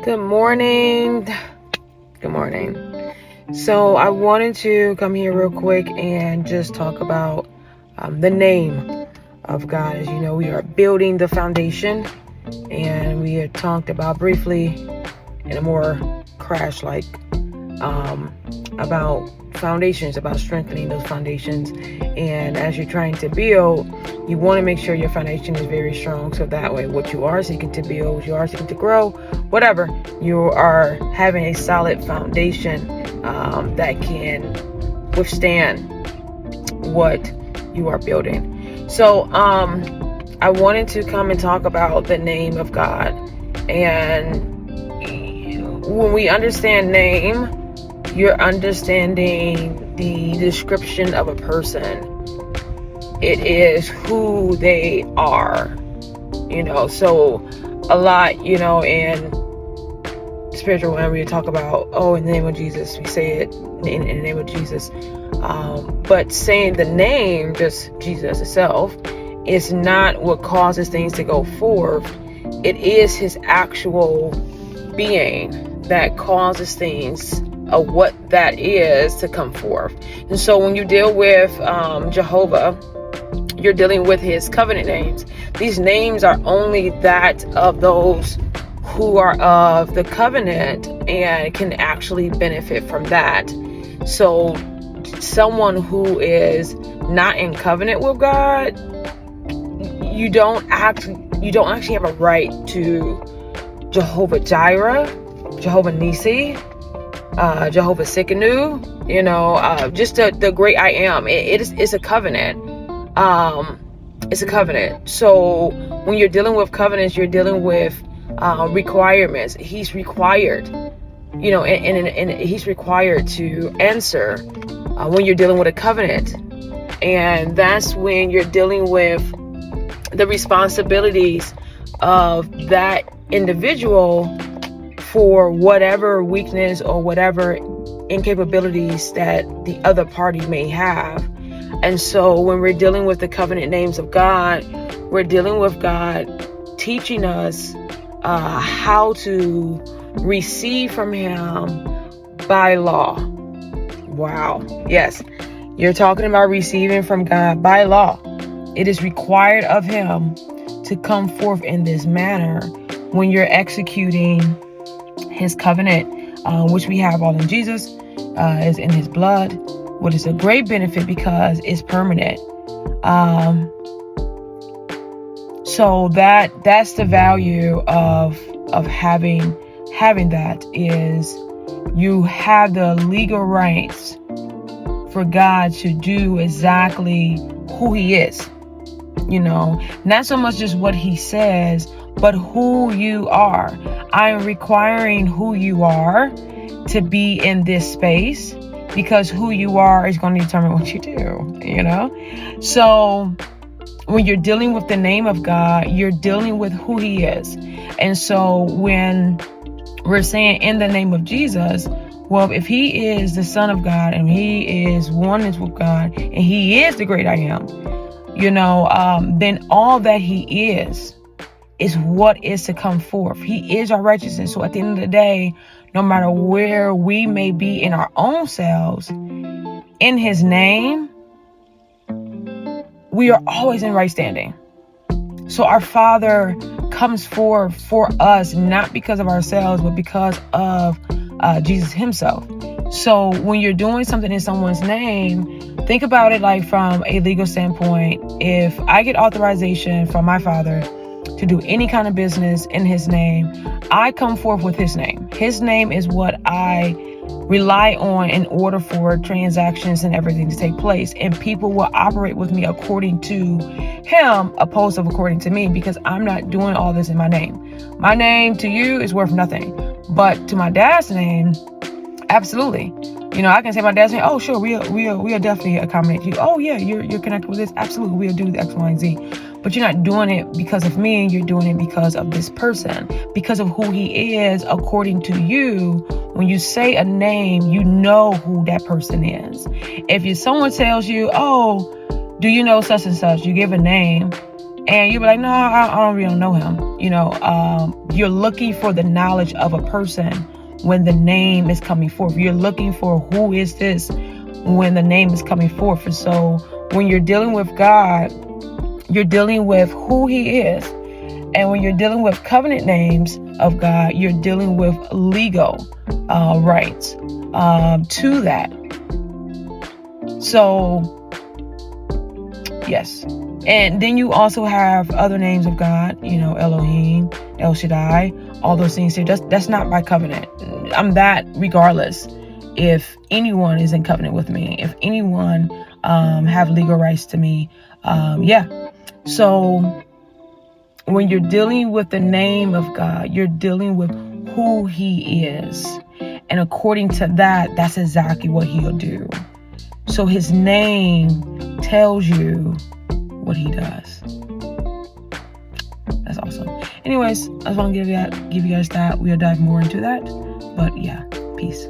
Good morning. Good morning. So I wanted to come here real quick and just talk about the name of God. As you know, we are building the foundation, and we had talked about briefly in a more crash-like about foundations, about strengthening those foundations. And as you're trying to build, you want to make sure your foundation is very strong, so that way what you are seeking to build, what you are seeking to grow, whatever, you are having a solid foundation that can withstand what you are building. So I wanted to come and talk about the name of God. And when we understand name, you're understanding the description of a person. It is who they are, so a lot, in spiritual realm, we talk about, in the name of Jesus, we say it in the name of Jesus. But saying the name, just Jesus itself, is not what causes things to go forth. It is his actual being that causes things, what that is, to come forth. And so when you deal with Jehovah, you're dealing with his covenant names. These names are only that of those who are of the covenant and can actually benefit from that. So someone who is not in covenant with God, you don't actually have a right to Jehovah Jireh, Jehovah Nisi, Jehovah Sikkenu, just the great I am. It's a covenant. It's a covenant. So when you're dealing with covenants, you're dealing with requirements. He's required, and he's required to answer when you're dealing with a covenant. And that's when you're dealing with the responsibilities of that individual for whatever weakness or whatever incapabilities that the other party may have. And so when we're dealing with the covenant names of God, we're dealing with God teaching us how to receive from him by law. Wow. Yes. You're talking about receiving from God by law. It is required of him to come forth in this manner when you're executing his covenant, which we have all in Jesus, is in his blood, which is a great benefit because it's permanent. So that's the value of having that, is you have the legal rights for God to do exactly who he is. Not so much just what he says, but who you are. I am requiring who you are to be in this space, because who you are is going to determine what you do, So when you're dealing with the name of God, you're dealing with who he is. And so when we're saying in the name of Jesus, well, if he is the Son of God and he is oneness with God and he is the great I am, then all that he is what is to come forth. He is our righteousness. So at the end of the day, no matter where we may be in our own selves, in his name, we are always in right standing. So our Father comes forth for us, not because of ourselves, but because of Jesus himself. So when you're doing something in someone's name, think about it like from a legal standpoint. If I get authorization from my Father to do any kind of business in his name, I come forth with his name. His name is what I rely on in order for transactions and everything to take place. And people will operate with me according to him, opposed to according to me, because I'm not doing all this in my name. My name to you is worth nothing. But to my dad's name, absolutely. I can say my dad's name, oh, sure, we'll definitely accommodate you. Oh, yeah, you're connected with this. Absolutely, we'll do the X, Y, and Z. But you're not doing it because of me. You're doing it because of this person, because of who he is according to you. When you say a name, you know who that person is. If someone tells you, oh, do you know such and such? You give a name, And you'll be like, no, I don't really know him. You're looking for the knowledge of a person when the name is coming forth. You're looking for who is this when the name is coming forth. And so when you're dealing with God, you're dealing with who he is. And when you're dealing with covenant names of God, you're dealing with legal rights to that. So, yes. And then you also have other names of God, Elohim, El Shaddai, all those things here. That's not by covenant. I'm that regardless if anyone is in covenant with me, if anyone have legal rights to me. So when you're dealing with the name of God, you're dealing with who he is. And according to that, that's exactly what he'll do. So his name tells you what he does. That's awesome. Anyways, I just want to give you guys that. We'll dive more into that. But yeah, peace.